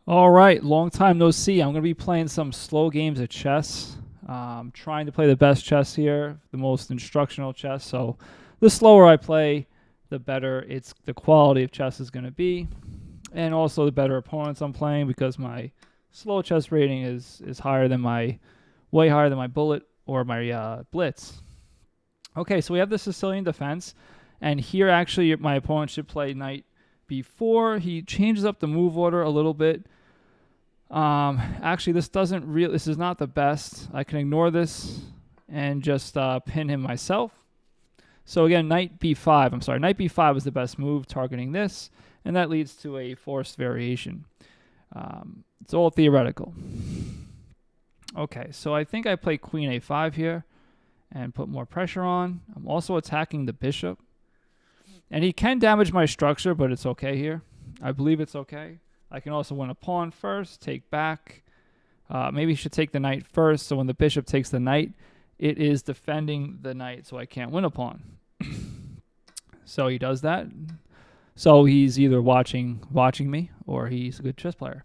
All right, long time no see. I'm going to be playing some slow games of chess. Trying to play the best chess here, the most instructional chess. So, the slower I play, the better the quality of chess is going to be, and also the better opponents I'm playing because my slow chess rating is higher than my way higher than my bullet or my blitz. Okay, so we have the Sicilian defense, and here actually my opponent should play knight b4. He changes up the move order a little bit. Actually, this is not the best. I can ignore this and just pin him myself. So again, knight b5. I'm sorry, knight b5 is the best move, targeting this, and that leads to a forced variation. It's all theoretical. Okay, so I think I play queen a5 here and put more pressure on. I'm also attacking the bishop. And he can damage my structure, but it's okay here. I believe it's okay. I can also win a pawn first, take back. Maybe he should take the knight first, so when the bishop takes the knight, it is defending the knight, so I can't win a pawn. So he does that. So he's either watching me, or he's a good chess player.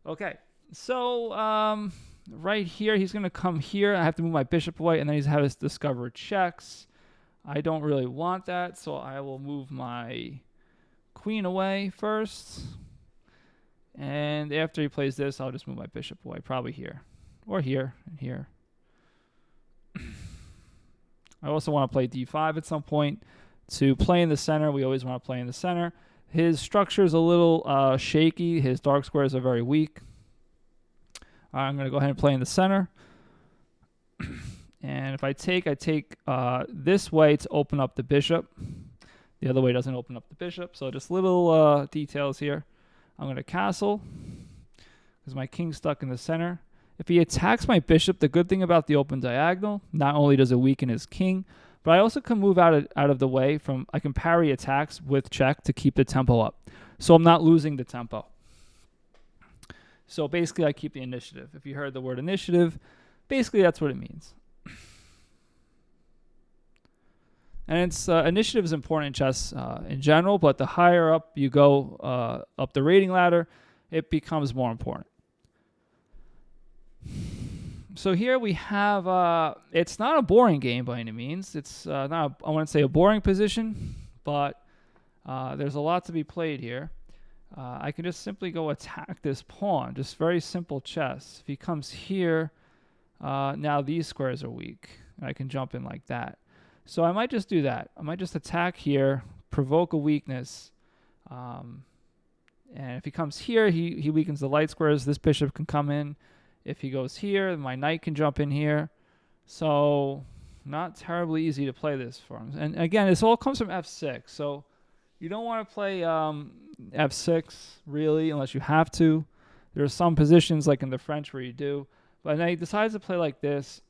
Okay, so right here, he's going to come here. I have to move my bishop away, and then he's have his discover checks. I don't really want that, so I will move my queen away first. And after he plays this, I'll just move my bishop away, probably here. Or here, and here. I also want to play d5 at some point. To play in the center, we always want to play in the center. His structure is a little shaky. His dark squares are very weak. I'm going to go ahead and play in the center. And if I take this way to open up the bishop. The other way doesn't open up the bishop. So just little details here. I'm going to castle because my king's stuck in the center. If he attacks my bishop, the good thing about the open diagonal, not only does it weaken his king, but I also can move out of the way I can parry attacks with check to keep the tempo up. So I'm not losing the tempo. So basically I keep the initiative. If you heard the word initiative, basically that's what it means. And initiative is important in chess in general, but the higher up you go up the rating ladder, it becomes more important. So here we have, it's not a boring game by any means. It's not, I wouldn't say a boring position, but there's a lot to be played here. I can just simply go attack this pawn, just very simple chess. If he comes here, now these squares are weak. I can jump in like that. So I might just do that. I might just attack here, provoke a weakness. And if he comes here, he weakens the light squares. This bishop can come in. If he goes here, my knight can jump in here. So not terribly easy to play this for him. And again, this all comes from f6. So you don't want to play f6 really unless you have to. There are some positions like in the French where you do. But now he decides to play like this.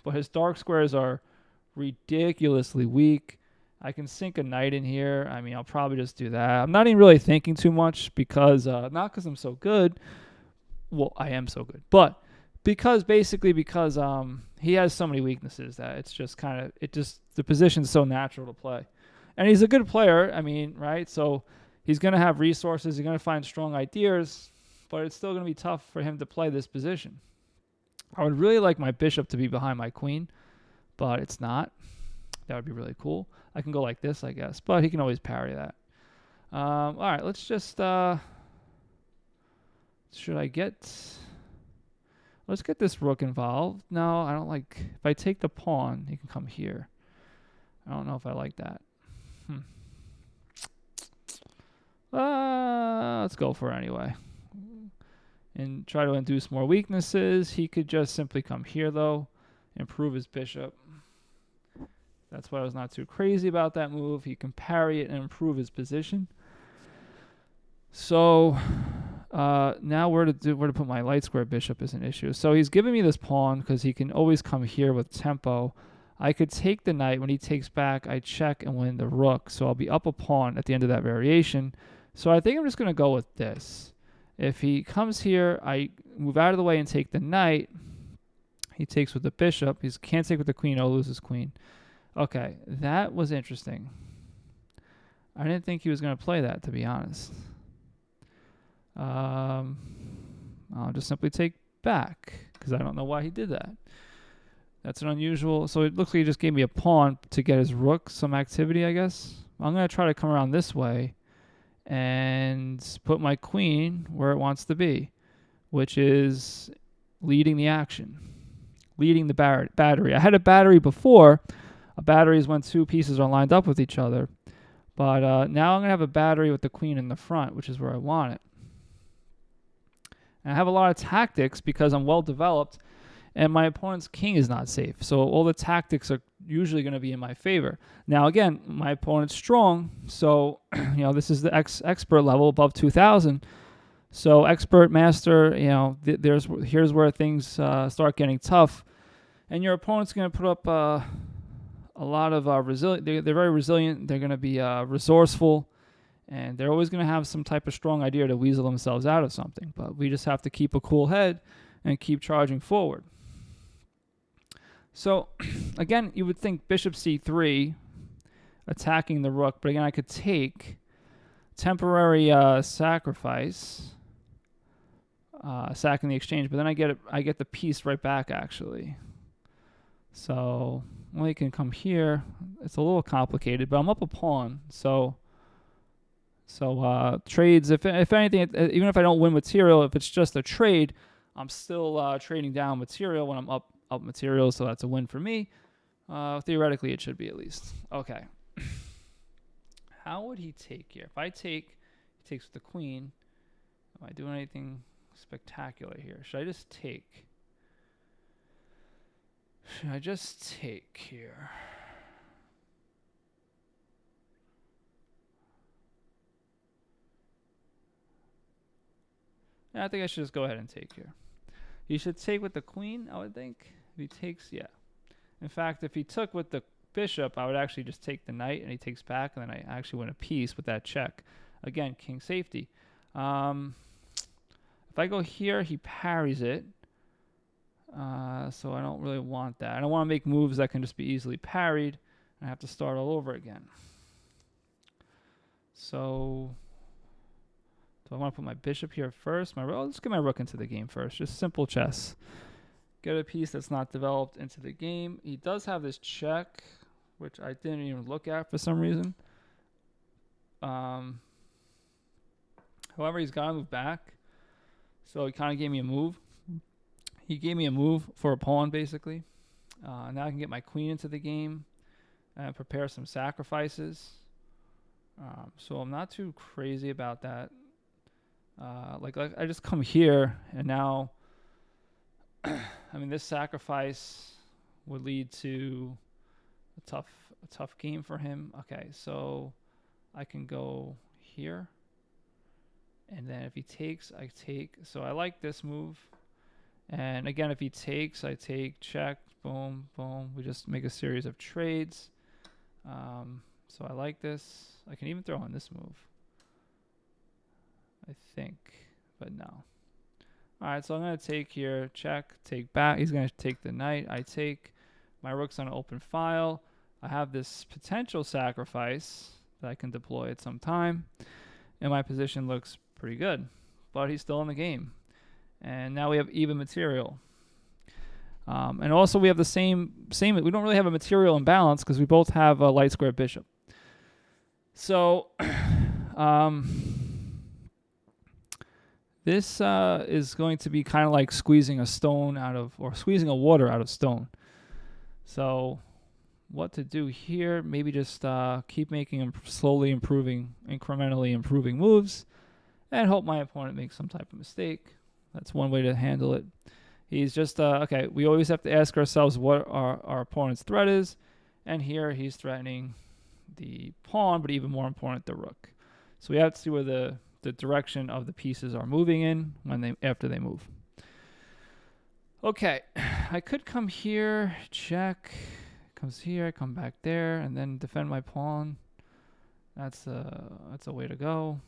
But his dark squares are ridiculously weak. I can sink a knight in here. I mean, I'll probably just do that. I'm not even really thinking too much because, not because I'm so good. Well, I am so good. But because he has so many weaknesses that it's just the position's so natural to play. And he's a good player, I mean, right? So he's going to have resources. He's going to find strong ideas, but it's still going to be tough for him to play this position. I would really like my bishop to be behind my queen, but it's not. That would be really cool. I can go like this, I guess, but he can always parry that. All right, let's just... Let's get this rook involved. No, I don't like... If I take the pawn, he can come here. I don't know if I like that. Let's go for it anyway. And try to induce more weaknesses. He could just simply come here, though. Improve his bishop. That's why I was not too crazy about that move. He can parry it and improve his position. So now where to put my light square bishop is an issue. So he's giving me this pawn because he can always come here with tempo. I could take the knight. When he takes back, I check and win the rook. So I'll be up a pawn at the end of that variation. So I think I'm just going to go with this. If he comes here, I move out of the way and take the knight. He takes with the bishop. He can't take with the queen. Oh, loses queen. Okay, that was interesting. I didn't think he was going to play that, to be honest. I'll just simply take back because I don't know why he did that. That's an unusual. So it looks like he just gave me a pawn to get his rook some activity, I guess. I'm going to try to come around this way and put my queen where it wants to be, which is leading the action, leading the battery. I had a battery before. A battery is when two pieces are lined up with each other. But now I'm going to have a battery with the queen in the front, which is where I want it. And I have a lot of tactics because I'm well developed and my opponent's king is not safe. So all the tactics are usually going to be in my favor. Now, again, my opponent's strong. So, this is the expert level above 2,000. So expert, master, here's where things start getting tough. And your opponent's going to put up a lot of resilient. They're very resilient. They're going to be resourceful. And they're always going to have some type of strong idea to weasel themselves out of something. But we just have to keep a cool head and keep charging forward. So, again, you would think bishop c3, attacking the rook. But again, I could take temporary sacrifice, sacking the exchange. But then I get the piece right back, actually. So, we can come here. It's a little complicated, but I'm up a pawn. So trades, if anything, even if I don't win material, if it's just a trade, I'm still trading down material when I'm up material, so that's a win for me. Theoretically, it should be at least. Okay. How would he take here? If I take, he takes with the queen. Am I doing anything spectacular here? Should I just take? Should I just take here? Yeah, I think I should just go ahead and take here. He should take with the queen, I would think. If he takes, yeah. In fact, if he took with the bishop, I would actually just take the knight, and he takes back, and then I actually win a piece with that check. Again, king safety. If I go here, he parries it. So I don't really want that. I don't want to make moves that can just be easily parried. I have to start all over again. So do I want to put my bishop here first? Let's get my rook into the game first. Just simple chess. Get a piece that's not developed into the game. He does have this check, which I didn't even look at for some reason. However, he's got to move back. So he kind of gave me a move. He gave me a move for a pawn, basically. Now I can get my queen into the game and prepare some sacrifices. So I'm not too crazy about that. Like I just come here, and now, this sacrifice would lead to a tough game for him. Okay, so I can go here, and then if he takes, I take. So I like this move. And again, if he takes, I take, check, boom, boom. We just make a series of trades. So I like this. I can even throw in this move, I think, but no. All right, so I'm going to take here, check, take back. He's going to take the knight. I take. My rook's on an open file. I have this potential sacrifice that I can deploy at some time. And my position looks pretty good, but he's still in the game. And now we have even material. And also we have the same, we don't really have a material imbalance because we both have a light square bishop. So this is going to be kind of like squeezing a stone out of, or squeezing a water out of stone. So what to do here, maybe just keep making slowly improving, incrementally improving moves and hope my opponent makes some type of mistake. That's one way to handle it. He's just, okay, we always have to ask ourselves what our opponent's threat is. And here he's threatening the pawn, but even more important, the rook. So we have to see where the direction of the pieces are moving in after they move. Okay, I could come here, check, comes here, come back there, and then defend my pawn. That's a way to go.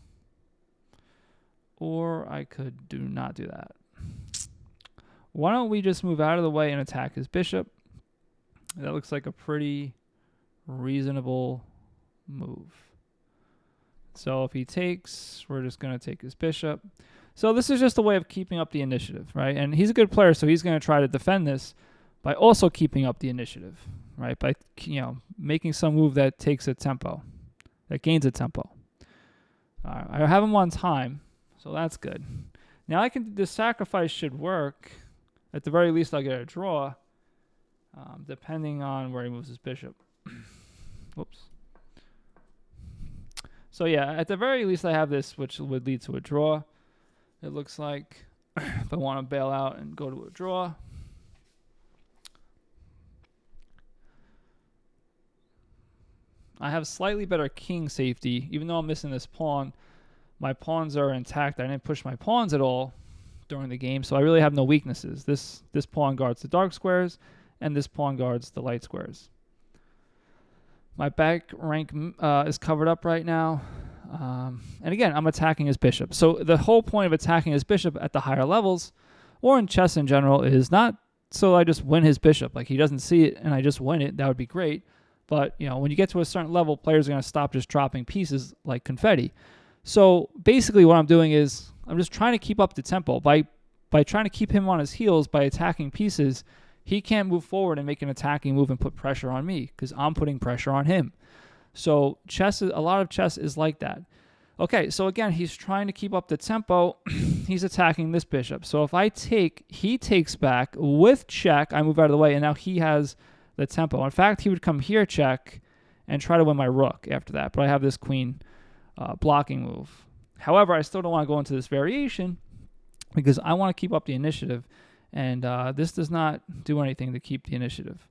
Or I could do not do that. Why don't we just move out of the way and attack his bishop? That looks like a pretty reasonable move. So if he takes, we're just going to take his bishop. So this is just a way of keeping up the initiative, right? And he's a good player, so he's going to try to defend this by also keeping up the initiative, right? By, making some move that takes a tempo, that gains a tempo. I have him on time, so that's good. Now the sacrifice should work. At the very least, I'll get a draw, depending on where he moves his bishop. Whoops. So yeah, at the very least, I have this, which would lead to a draw. It looks like if I want to bail out and go to a draw. I have slightly better king safety, even though I'm missing this pawn. My pawns are intact. I didn't push my pawns at all during the game, so I really have no weaknesses. This pawn guards the dark squares, and this pawn guards the light squares. My back rank is covered up right now. And again, I'm attacking his bishop. So the whole point of attacking his bishop at the higher levels, or in chess in general, is not so I just win his bishop. Like, he doesn't see it and I just win it. That would be great. But, when you get to a certain level, players are going to stop just dropping pieces like confetti. So basically what I'm doing is I'm just trying to keep up the tempo. By trying to keep him on his heels by attacking pieces, he can't move forward and make an attacking move and put pressure on me because I'm putting pressure on him. So a lot of chess is like that. Okay, so again, he's trying to keep up the tempo. He's attacking this bishop. So if I take, he takes back with check. I move out of the way, and now he has the tempo. In fact, he would come here, check, and try to win my rook after that. But I have this queen blocking move. However, I still don't want to go into this variation because I want to keep up the initiative. And this does not do anything to keep the initiative.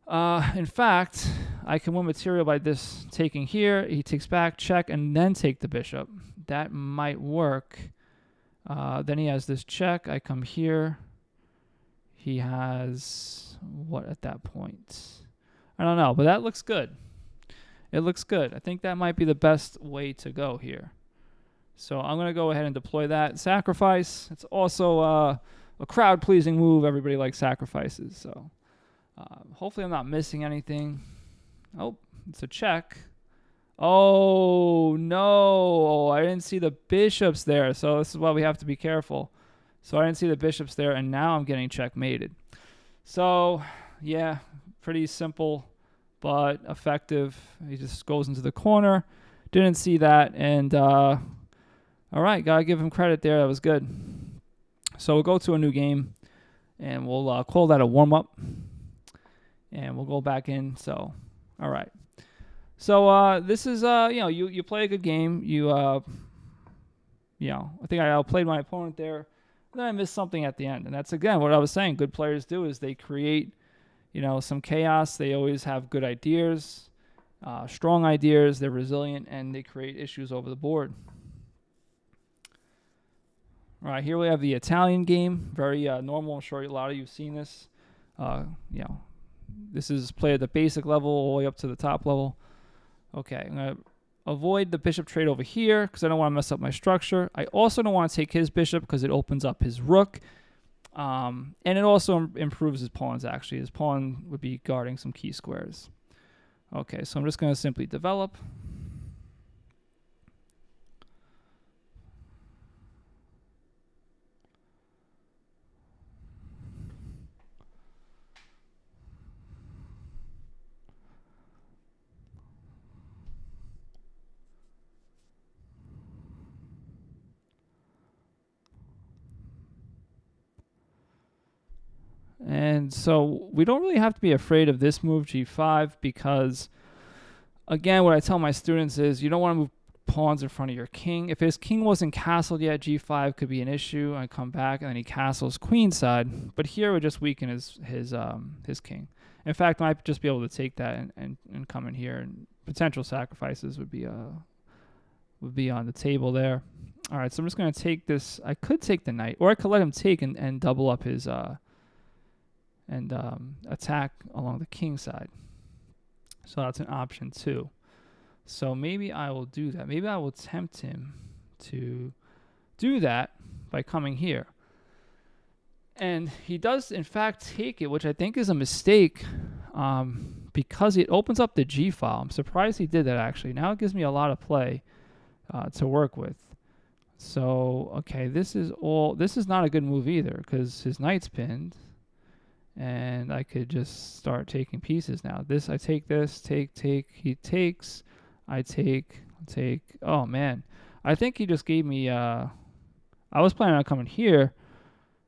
In fact, I can win material by this taking here. He takes back, check, and then take the bishop. That might work. Then he has this check. I come here. He has what at that point? I don't know, but that looks good. It looks good. I think that might be the best way to go here. So I'm going to go ahead and deploy that. Sacrifice. It's also a crowd-pleasing move. Everybody likes sacrifices, so... hopefully I'm not missing anything. Oh, it's a check. Oh, no. I didn't see the bishops there, so this is why we have to be careful. So I didn't see the bishops there, and now I'm getting checkmated. So, yeah, pretty simple but effective. He just goes into the corner. Didn't see that, and all right, got to give him credit there. That was good. So we'll go to a new game, and we'll call that a warm-up. And we'll go back in. So, all right. So this is you play a good game. I think I outplayed my opponent there. Then I missed something at the end, and that's again what I was saying. Good players do is they create, some chaos. They always have good ideas, strong ideas. They're resilient, and they create issues over the board. All right, here we have the Italian game. Very normal. I'm sure a lot of you've seen this. This is played at the basic level all the way up to the top level. Okay, I'm going to avoid the bishop trade over here because I don't want to mess up my structure. I also don't want to take his bishop because it opens up his rook. And it also improves his pawns, actually. His pawn would be guarding some key squares. Okay, so I'm just going to simply develop. And so we don't really have to be afraid of this move, g5, because, again, what I tell my students is you don't want to move pawns in front of your king. If his king wasn't castled yet, g5 could be an issue. I come back, and then he castles queenside. But here would just weaken his king. In fact, I might just be able to take that and come in here, and potential sacrifices would be on the table there. All right, so I'm just going to take this. I could take the knight, or I could let him take and double up his... attack along the king side. So that's an option too. So maybe I will do that. Maybe I will tempt him to do that by coming here. And he does, in fact, take it, which I think is a mistake because it opens up the g file. I'm surprised he did that, actually. Now it gives me a lot of play to work with. So, okay, this is not a good move either because his knight's pinned. And I could just start taking pieces now. I take this, take, he takes, I take. Oh man. I think he just gave me, I was planning on coming here,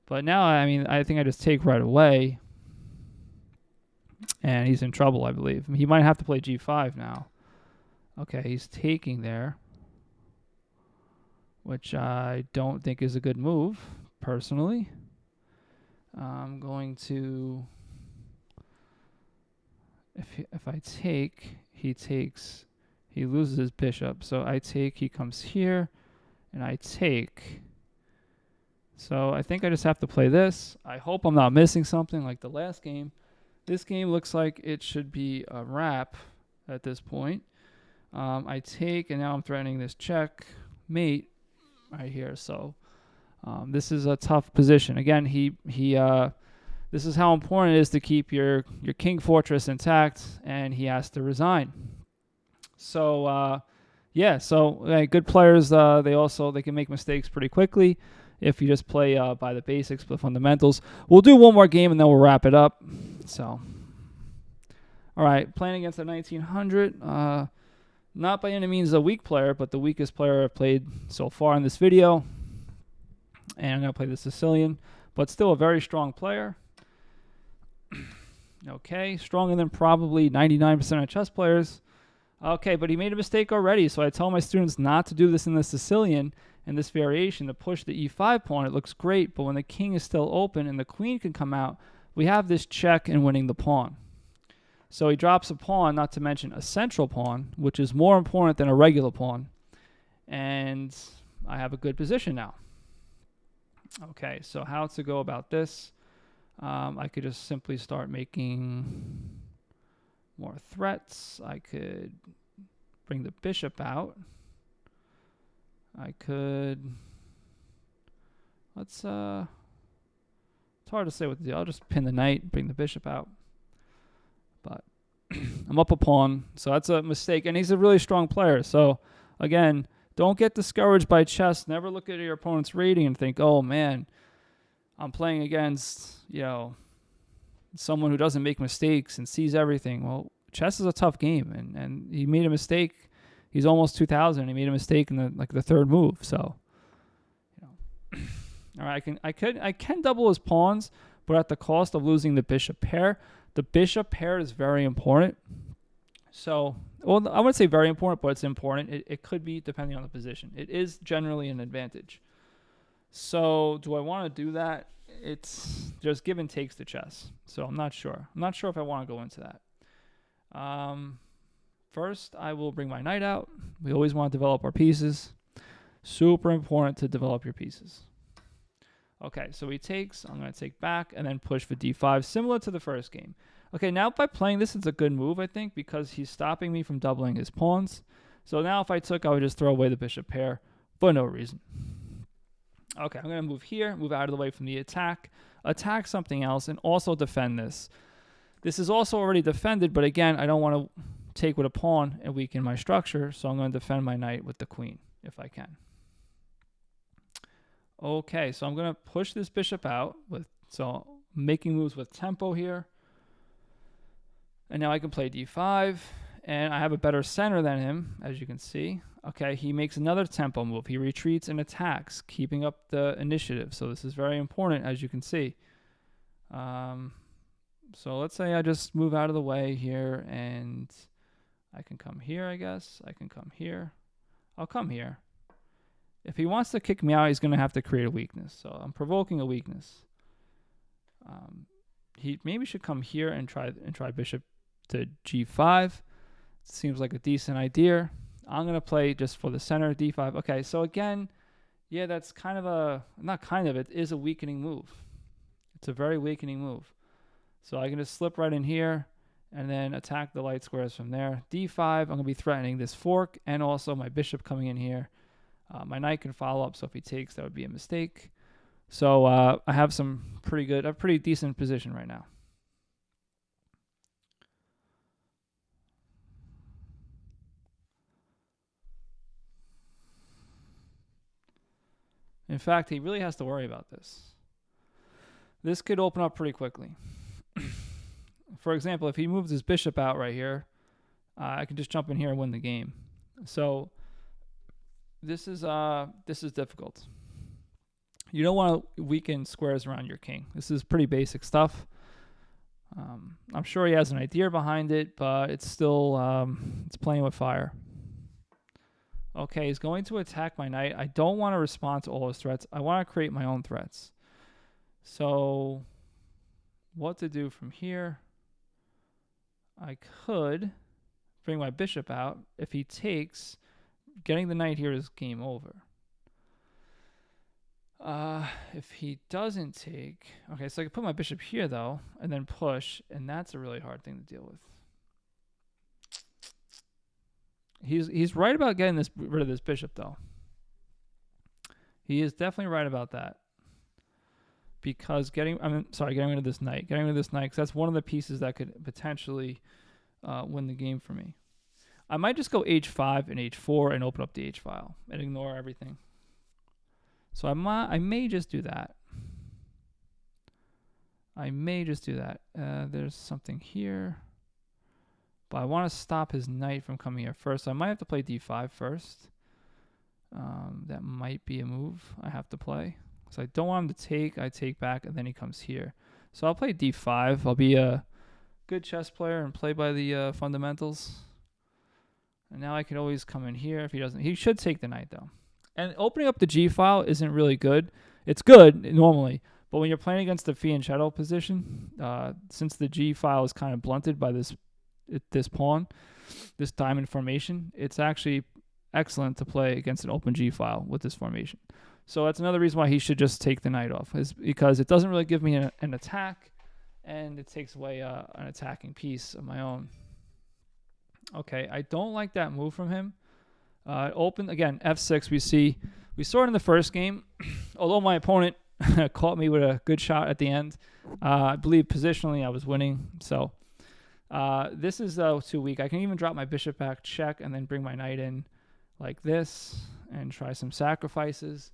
but now, I mean, I think I just take right away. And he's in trouble, I believe. He might have to play g5 now. Okay, he's taking there, which I don't think is a good move, personally. I'm going to, if I take, he takes, he loses his bishop. So I take, he comes here, and I take. So I think I just have to play this. I hope I'm not missing something like the last game. This game looks like it should be a wrap at this point. I take, and now I'm threatening this check mate right here. So this is a tough position. Again, this is how important it is to keep your king fortress intact, and he has to resign. So yeah, so good players, they can make mistakes pretty quickly if you just play by the basics, the fundamentals. We'll do one more game and then we'll wrap it up. So, all right, playing against a 1900. Not by any means a weak player, but the weakest player I've played so far in this video. And I'm going to play the Sicilian, but still a very strong player. Okay, stronger than probably 99% of chess players. Okay, but he made a mistake already, so I tell my students not to do this in the Sicilian and this variation, to push the e5 pawn. It looks great, but when the king is still open and the queen can come out, we have this check and winning the pawn. So he drops a pawn, not to mention a central pawn, which is more important than a regular pawn. And I have a good position now. Okay, so how to go about this? I could just simply start making more threats. I could bring the bishop out. I could, it's hard to say what to do. I'll just pin the knight, bring the bishop out. But I'm up a pawn, so that's a mistake. And he's a really strong player. So, again, don't get discouraged by chess. Never look at your opponent's rating and think, oh, man, I'm playing against, someone who doesn't make mistakes and sees everything. Well, chess is a tough game, and he made a mistake. He's almost 2,000. He made a mistake in the third move. So, all right, I can double his pawns, but at the cost of losing the bishop pair. The bishop pair is very important. So, well, I wouldn't say very important, but it's important. It could be depending on the position. It is generally an advantage. So, do I want to do that? There's give and takes to chess. So, I'm not sure. I'm not sure if I want to go into that. First, I will bring my knight out. We always want to develop our pieces. Super important to develop your pieces. Okay, so he takes. I'm going to take back and then push for d5, similar to the first game. Okay, now by playing this, it's a good move, I think, because he's stopping me from doubling his pawns. So now if I took, I would just throw away the bishop pair for no reason. Okay, I'm going to move here, move out of the way from the attack something else, and also defend this. This is also already defended, but again, I don't want to take with a pawn and weaken my structure, so I'm going to defend my knight with the queen, if I can. Okay, so I'm going to push this bishop out, so making moves with tempo here. And now I can play d5, and I have a better center than him, as you can see. Okay, he makes another tempo move. He retreats and attacks, keeping up the initiative. So this is very important, as you can see. So let's say I just move out of the way here, and I can come here, I guess. I can come here. I'll come here. If he wants to kick me out, he's going to have to create a weakness. So I'm provoking a weakness. He maybe should come here and try bishop to g5. Seems like a decent idea. I'm going to play just for the center, d5. Okay, so again, yeah, that's kind of it is a weakening move. It's a very weakening move. So I can just slip right in here and then attack the light squares from there. d5, I'm going to be threatening this fork and also my bishop coming in here. My knight can follow up, so if he takes, that would be a mistake. So I have a pretty decent position right now. In fact, he really has to worry about this. This could open up pretty quickly. For example, if he moves his bishop out right here, I can just jump in here and win the game. So this is difficult. You don't want to weaken squares around your king. This is pretty basic stuff. I'm sure he has an idea behind it, but it's still it's playing with fire. Okay, he's going to attack my knight. I don't want to respond to all his threats. I want to create my own threats. So what to do from here? I could bring my bishop out. If he takes, getting the knight here is game over. If he doesn't take, okay, so I can put my bishop here though, and then push, and that's a really hard thing to deal with. He's right about getting rid of this bishop though. He is definitely right about that. Because getting rid of this knight. Getting rid of this knight, because that's one of the pieces that could potentially win the game for me. I might just go h5 and h4 and open up the h file and ignore everything. So I may just do that. There's something here. But I want to stop his knight from coming here first. So I might have to play d5 first. That might be a move I have to play. So I don't want him to take. I take back, and then he comes here. So I'll play d5. I'll be a good chess player and play by the fundamentals. And now I can always come in here if he doesn't. He should take the knight, though. And opening up the g file isn't really good. It's good normally, but when you're playing against the fianchetto position, since the g file is kind of blunted by this pawn, this diamond formation, it's actually excellent to play against an open g file with this formation. So that's another reason why he should just take the knight off, is because it doesn't really give me an attack, and it takes away an attacking piece of my own. Okay, I don't like that move from him. Open again, f6. We saw it in the first game. Although my opponent caught me with a good shot at the end, I believe positionally I was winning. So this is too weak. I can even drop my bishop back, check, and then bring my knight in like this and try some sacrifices.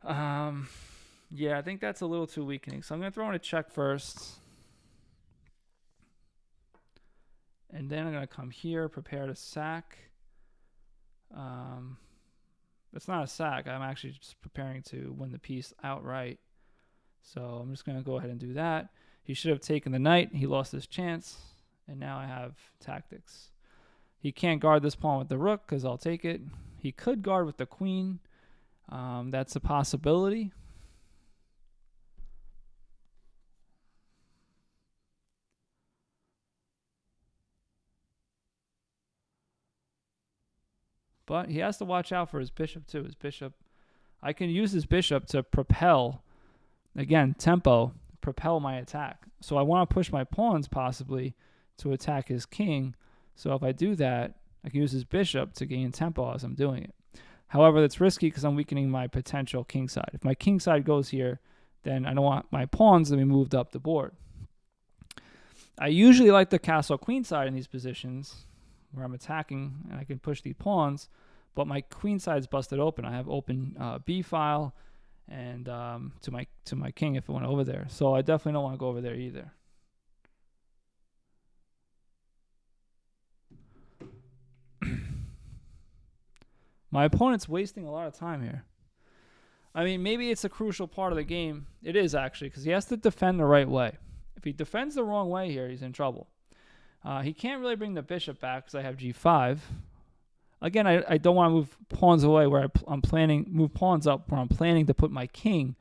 Yeah, I think that's a little too weakening. So I'm going to throw in a check first. And then I'm going to come here, prepare to sack. It's not a sack. I'm actually just preparing to win the piece outright. So I'm just going to go ahead and do that. He should have taken the knight. He lost his chance. And now I have tactics. He can't guard this pawn with the rook because I'll take it. He could guard with the queen. That's a possibility. But he has to watch out for his bishop too. I can use his bishop to propel, again, tempo, propel my attack. So I want to push my pawns possibly to attack his king. So if I do that, I can use his bishop to gain tempo as I'm doing it. However, that's risky because I'm weakening my potential king side. If my king side goes here, then I don't want my pawns to be moved up the board. I usually like the castle queen side in these positions where I'm attacking and I can push these pawns, but my queen side's busted open. I have open b file and to my king if it went over there. So I definitely don't want to go over there either. My opponent's wasting a lot of time here. I mean, maybe it's a crucial part of the game. It is actually, because he has to defend the right way. If he defends the wrong way here, he's in trouble. He can't really bring the bishop back because I have g5. Again, I don't want to move pawns away where I'm planning, move pawns up where I'm planning to put my king.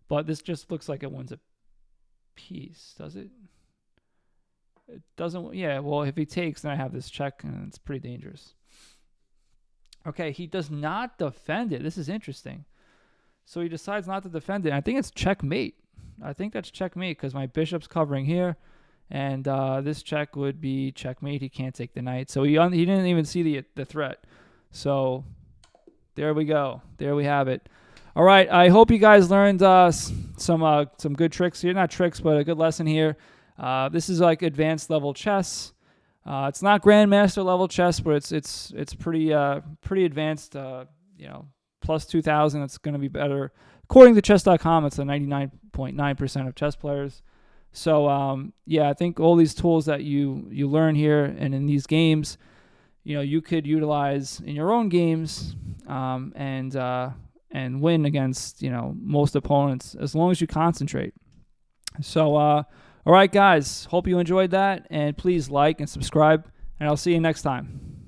But this just looks like it wins a piece, does it? It doesn't. Yeah, well, if he takes, then I have this check, and it's pretty dangerous. Okay, he does not defend it. This is interesting. So he decides not to defend it. I think it's checkmate. I think that's checkmate because my bishop's covering here. And this check would be checkmate. He can't take the knight. So he didn't even see the threat. So there we go. There we have it. All right. I hope you guys learned some good tricks here. Not tricks, but a good lesson here. This is like advanced level chess. It's not grandmaster level chess, but it's pretty advanced. plus 2,000. It's going to be better. According to chess.com, it's a 99.9% of chess players. So, yeah, I think all these tools that you learn here and in these games, you could utilize in your own games, and win against, most opponents as long as you concentrate. So, all right, guys, hope you enjoyed that, and please like and subscribe, and I'll see you next time.